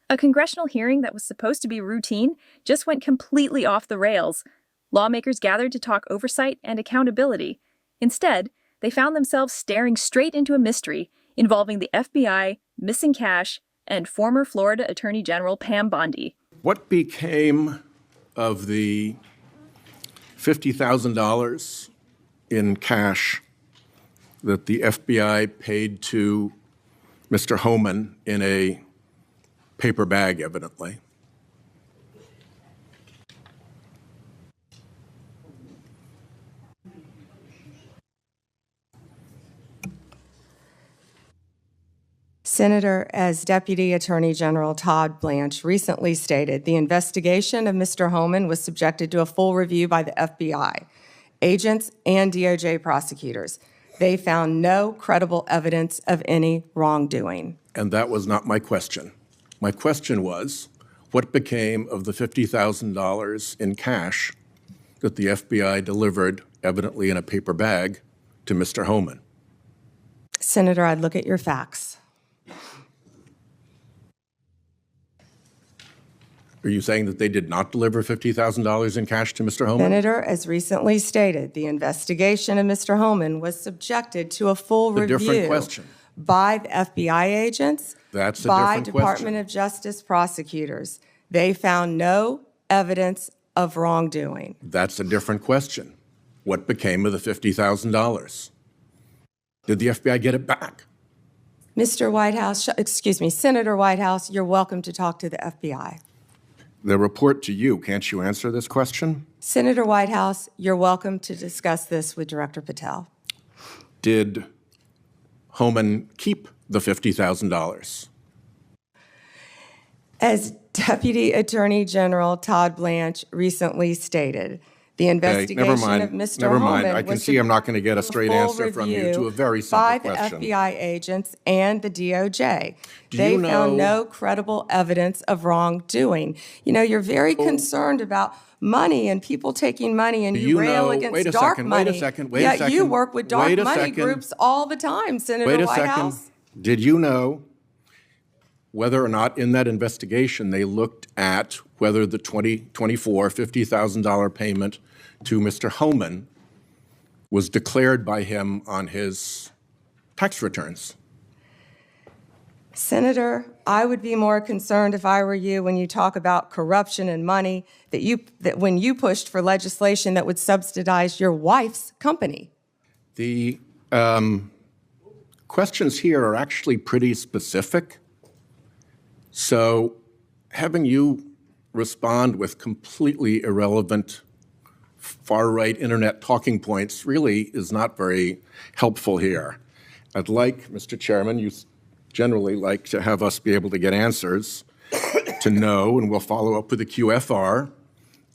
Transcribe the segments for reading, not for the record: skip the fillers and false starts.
A congressional hearing that was supposed to be routine just went completely off the rails. Lawmakers gathered to talk oversight and accountability. Instead, they found themselves staring straight into a mystery involving the FBI, missing cash, and former Florida Attorney General Pam Bondi. What became of the $50,000 in cash that the FBI paid to Mr. Homan in a paper bag, evidently? Senator, as Deputy Attorney General Todd Blanche recently stated, the investigation of Mr. Homan was subjected to a full review by the FBI, agents, and DOJ prosecutors. They found no credible evidence of any wrongdoing. And that was not my question. My question was, what became of the $50,000 in cash that the FBI delivered, evidently in a paper bag, to Mr. Homan? Senator, I'd look at your facts. Are you saying that they did not deliver $50,000 in cash to Mr. Homan? Senator, as recently stated, the investigation of Mr. Homan was subjected to a full review different question. by the FBI agents, That's a by different Department question. of Justice prosecutors. They found no evidence of wrongdoing. That's a different question. What became of the $50,000? Did the FBI get it back? Mr. Whitehouse, Senator Whitehouse, you're welcome to talk to the FBI. The report to you, can't you answer this question? Senator Whitehouse, you're welcome to discuss this with Director Patel. Did Homan keep the $50,000? As Deputy Attorney General Todd Blanche recently stated, the investigation of Mr. Never mind. Homan I can was see I'm not going to get a straight full answer from you to a very simple by question. the FBI agents and the DOJ. Do They you know- found no credible evidence of wrongdoing. You know, you're very concerned about money and people taking money, and you rail against wait a dark second, money. wait a second, wait a Yet second. you work with dark Wait a money second. groups all the time, Senator Wait a Whitehouse. second. Did you know whether or not in that investigation they looked at whether the $50,000 payment to Mr. Homan was declared by him on his tax returns? Senator, I would be more concerned if I were you when you talk about corruption and money that when you pushed for legislation that would subsidize your wife's company. The questions here are actually pretty specific. So having you respond with completely irrelevant far-right internet talking points really is not very helpful here. I'd like, Mr. Chairman, you generally like to have us be able to get answers to know, and we'll follow up with the QFR.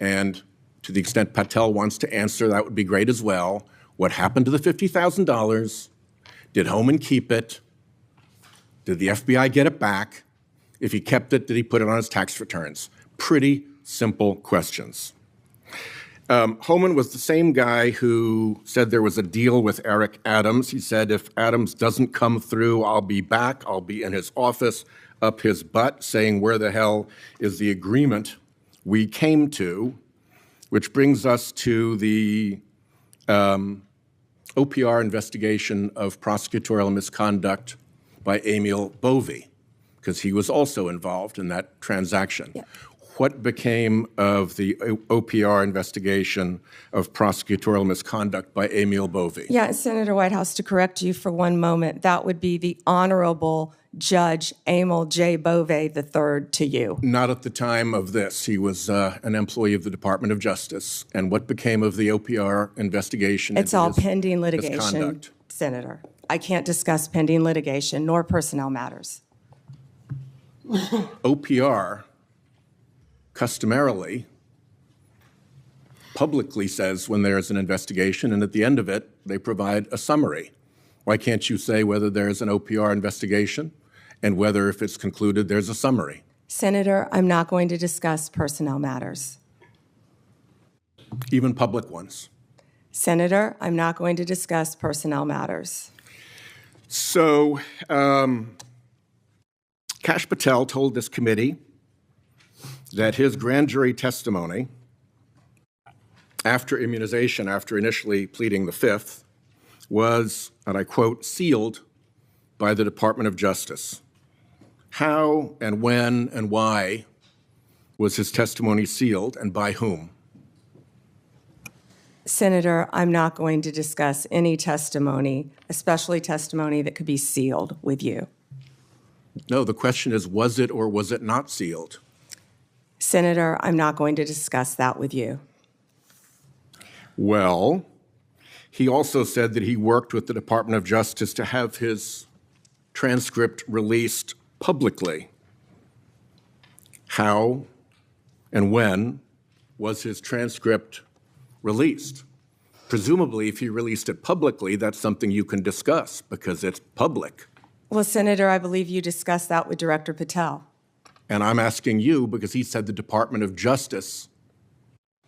And to the extent Patel wants to answer, that would be great as well. What happened to the $50,000? Did Homan keep it? Did the FBI get it back? If he kept it, did he put it on his tax returns? Pretty simple questions. Homan was the same guy who said there was a deal with Eric Adams. He said, if Adams doesn't come through, I'll be back. I'll be in his office, up his butt, saying, where the hell is the agreement we came to? Which brings us to the OPR investigation of prosecutorial misconduct by Emil Bovee, because he was also involved in that transaction. Yeah. What became of the OPR investigation of prosecutorial misconduct by Emil Bovee? Yeah, Senator Whitehouse, to correct you for one moment, that would be the Honorable Judge Emil J. Bovee III to you. Not at the time of this. He was an employee of the Department of Justice. And what became of the OPR investigation? It's all pending litigation, Senator. I can't discuss pending litigation nor personnel matters. OPR customarily publicly says when there's an investigation, and at the end of it, they provide a summary. Why can't you say whether there's an OPR investigation and whether, if it's concluded, there's a summary? Senator, I'm not going to discuss personnel matters. Even public ones? Senator, I'm not going to discuss personnel matters. So Kash Patel told this committee that his grand jury testimony after immunization, after initially pleading the Fifth, was, and I quote, sealed by the Department of Justice. How and when and why was his testimony sealed, and by whom? Senator, I'm not going to discuss any testimony, especially testimony that could be sealed with you. No, the question is, was it or was it not sealed? Senator, I'm not going to discuss that with you. Well, he also said that he worked with the Department of Justice to have his transcript released publicly. How and when was his transcript released? Presumably, if he released it publicly, that's something you can discuss because it's public. Well, Senator, I believe you discussed that with Director Patel. And I'm asking you because he said the Department of Justice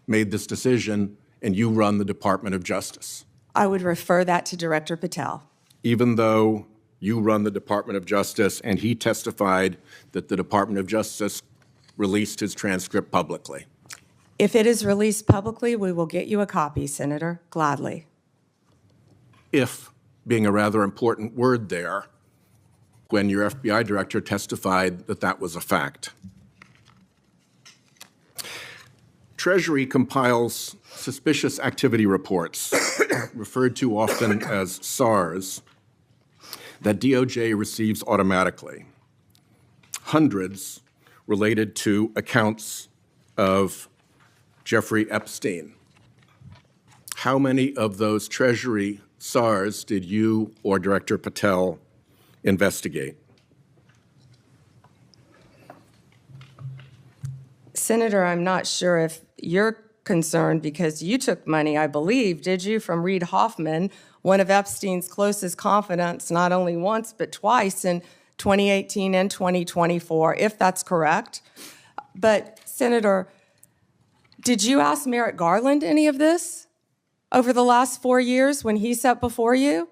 made this decision and you run the Department of Justice. I would refer that to Director Patel. Even though you run the Department of Justice and he testified that the Department of Justice released his transcript publicly. If it is released publicly, we will get you a copy, Senator, gladly. If, being a rather important word there, when your FBI director testified that that was a fact. Treasury compiles suspicious activity reports, referred to often as SARs, that DOJ receives automatically. Hundreds related to accounts of Jeffrey Epstein. How many of those Treasury SARs did you or Director Patel investigate? Senator, I'm not sure if you're concerned because you took money, I believe, did you, from Reid Hoffman, one of Epstein's closest confidants, not only once but twice in 2018 and 2024, if that's correct. But, Senator, did you ask Merrick Garland any of this over the last 4 years when he sat before you?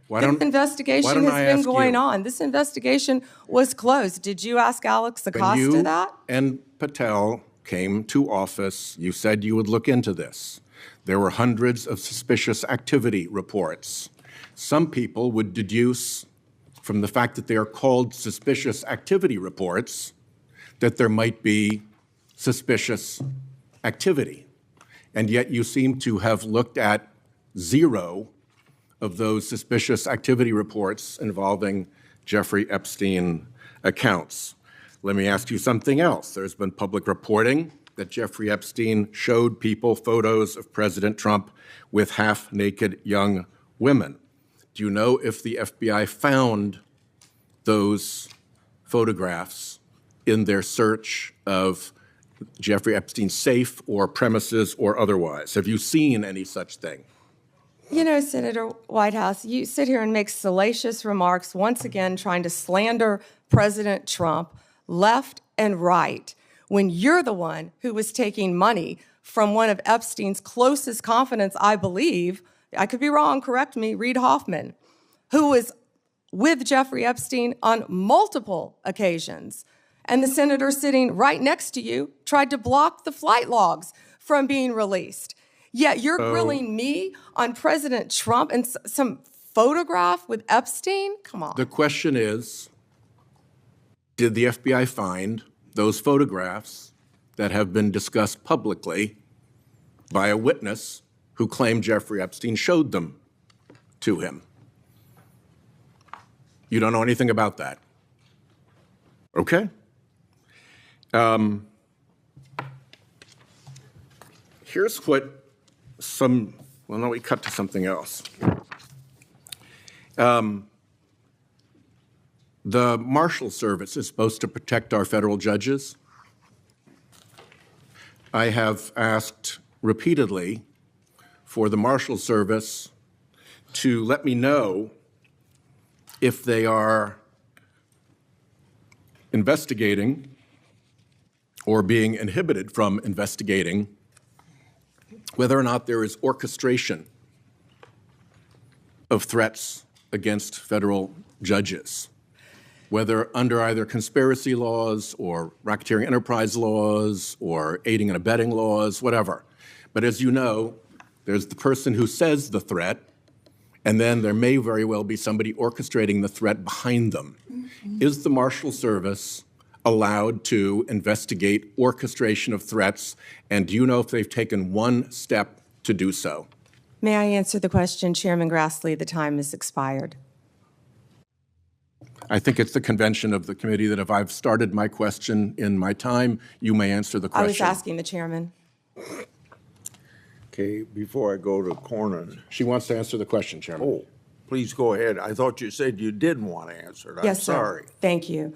This investigation has been going on. This investigation was closed. Did you ask Alex Acosta that? And Patel came to office, you said you would look into this. There were hundreds of suspicious activity reports. Some people would deduce from the fact that they are called suspicious activity reports that there might be suspicious activity. And yet you seem to have looked at zero of those suspicious activity reports involving Jeffrey Epstein accounts. Let me ask you something else. There's been public reporting that Jeffrey Epstein showed people photos of President Trump with half-naked young women. Do you know if the FBI found those photographs in their search of Jeffrey Epstein's safe or premises or otherwise? Have you seen any such thing? You know, Senator Whitehouse, you sit here and make salacious remarks, once again trying to slander President Trump left and right, when you're the one who was taking money from one of Epstein's closest confidants, I believe, I could be wrong, correct me, Reid Hoffman, who was with Jeffrey Epstein on multiple occasions. And the senator sitting right next to you tried to block the flight logs from being released. Yet you're grilling me on President Trump and some photograph with Epstein? Come on. The question is, did the FBI find those photographs that have been discussed publicly by a witness who claimed Jeffrey Epstein showed them to him? You don't know anything about that? Okay. Here's what well, no, we cut to something else. The Marshal Service is supposed to protect our federal judges. I have asked repeatedly for the Marshal Service to let me know if they are investigating or being inhibited from investigating whether or not there is orchestration of threats against federal judges. whether under either conspiracy laws or racketeering enterprise laws or aiding and abetting laws, whatever. But as you know, there's the person who says the threat, and then there may very well be somebody orchestrating the threat behind them. Is the Marshal Service allowed to investigate orchestration of threats, and do you know if they've taken one step to do so? May I answer the question, Chairman Grassley? The time has expired. I think it's the convention of the committee that if I've started my question in my time, you may answer the question. I was asking the chairman. Okay, before I go to Cornyn. She wants to answer the question, Chairman. Oh, please go ahead. I thought you said you didn't want to answer it. Yes, I'm sir. sorry. Thank you.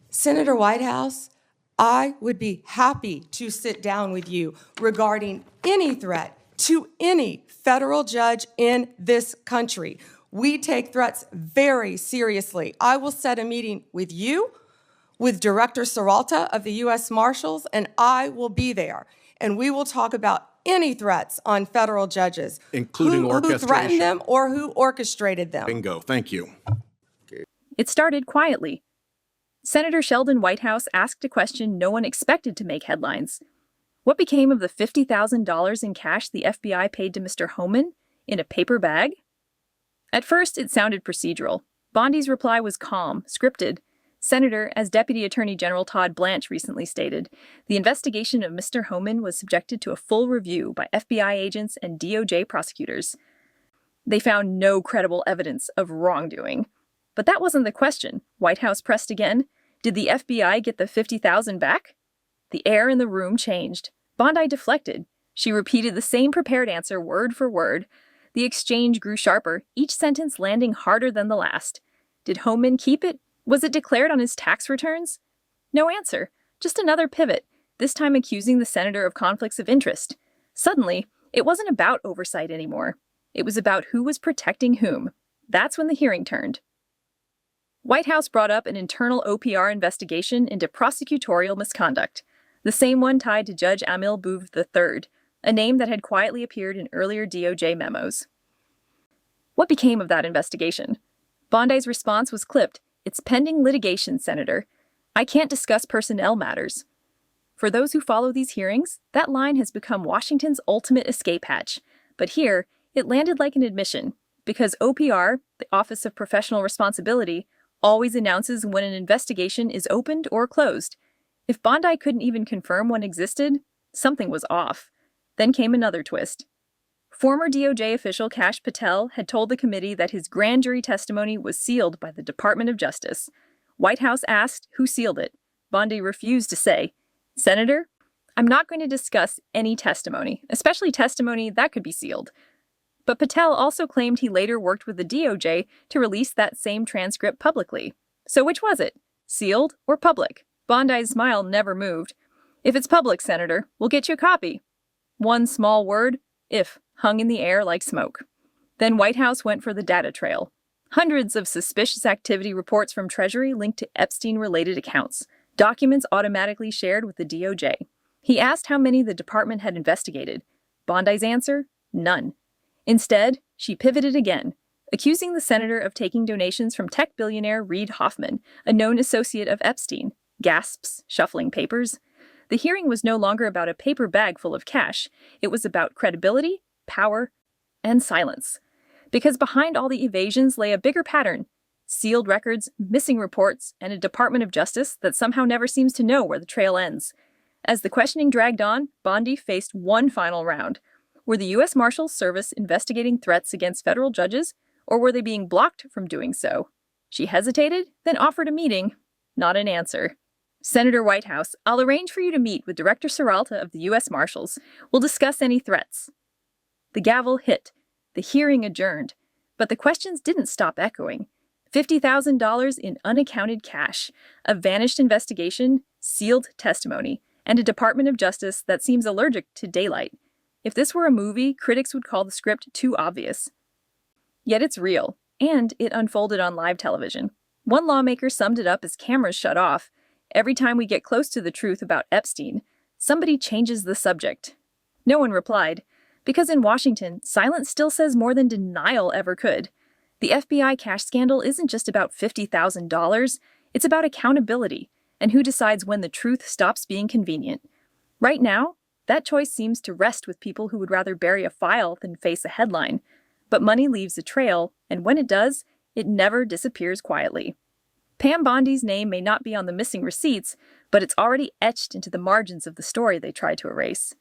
Senator Whitehouse, I would be happy to sit down with you regarding any threat to any federal judge in this country. We take threats very seriously. I will set a meeting with you, with Director Seralta of the U.S. Marshals, and I will be there. And we will talk about any threats on federal judges, Including who orchestration. threatened them or who orchestrated them. Bingo. Thank you. It started quietly. Senator Sheldon Whitehouse asked a question no one expected to make headlines. What became of the $50,000 in cash the FBI paid to Mr. Homan in a paper bag? At first, it sounded procedural. Bondi's reply was calm, scripted. Senator, as Deputy Attorney General Todd Blanche recently stated, the investigation of Mr. Homan was subjected to a full review by FBI agents and DOJ prosecutors. They found no credible evidence of wrongdoing. But that wasn't the question. Whitehouse pressed again. Did the FBI get the $50,000 back? The air in the room changed. Bondi deflected. She repeated the same prepared answer word for word. The exchange grew sharper, each sentence landing harder than the last. Did Homan keep it? Was it declared on his tax returns? No answer. Just another pivot, this time accusing the senator of conflicts of interest. Suddenly, it wasn't about oversight anymore. It was about who was protecting whom. That's when the hearing turned. Whitehouse brought up an internal OPR investigation into prosecutorial misconduct, the same one tied to Judge Amil Bouv III, a name that had quietly appeared in earlier DOJ memos. What became of that investigation? Bondi's response was clipped. It's pending litigation, Senator. I can't discuss personnel matters. For those who follow these hearings, that line has become Washington's ultimate escape hatch. But here, it landed like an admission, because OPR, the Office of Professional Responsibility, always announces when an investigation is opened or closed. If Bondi couldn't even confirm one existed, something was off. Then came another twist. Former DOJ official Kash Patel had told the committee that his grand jury testimony was sealed by the Department of Justice. Whitehouse asked who sealed it. Bondi refused to say, Senator, I'm not going to discuss any testimony, especially testimony that could be sealed. But Patel also claimed he later worked with the DOJ to release that same transcript publicly. So which was it? Sealed or public? Bondi's smile never moved. If it's public, Senator, we'll get you a copy. One small word, if, hung in the air like smoke. Then Whitehouse went for the data trail. Hundreds of suspicious activity reports from Treasury linked to Epstein-related accounts, documents automatically shared with the DOJ. He asked how many the department had investigated. Bondi's answer? None. Instead, she pivoted again, accusing the senator of taking donations from tech billionaire Reid Hoffman, a known associate of Epstein. Gasps, shuffling papers. The hearing was no longer about a paper bag full of cash. It was about credibility, power, and silence. Because behind all the evasions lay a bigger pattern: sealed records, missing reports, and a Department of Justice that somehow never seems to know where the trail ends. As the questioning dragged on, Bondi faced one final round. Were the U.S. Marshals Service investigating threats against federal judges, or were they being blocked from doing so? She hesitated, then offered a meeting. Not an answer. Senator Whitehouse, I'll arrange for you to meet with Director Seralta of the U.S. Marshals. We'll discuss any threats. The gavel hit. The hearing adjourned. But the questions didn't stop echoing. $50,000 in unaccounted cash, a vanished investigation, sealed testimony, and a Department of Justice that seems allergic to daylight. If this were a movie, critics would call the script too obvious. Yet it's real, and it unfolded on live television. One lawmaker summed it up as cameras shut off. Every time we get close to the truth about Epstein, somebody changes the subject. No one replied, because in Washington, silence still says more than denial ever could. The FBI cash scandal isn't just about $50,000. It's about accountability and who decides when the truth stops being convenient. Right now, that choice seems to rest with people who would rather bury a file than face a headline. But money leaves a trail, and when it does, it never disappears quietly. Pam Bondi's name may not be on the missing receipts, but it's already etched into the margins of the story they tried to erase.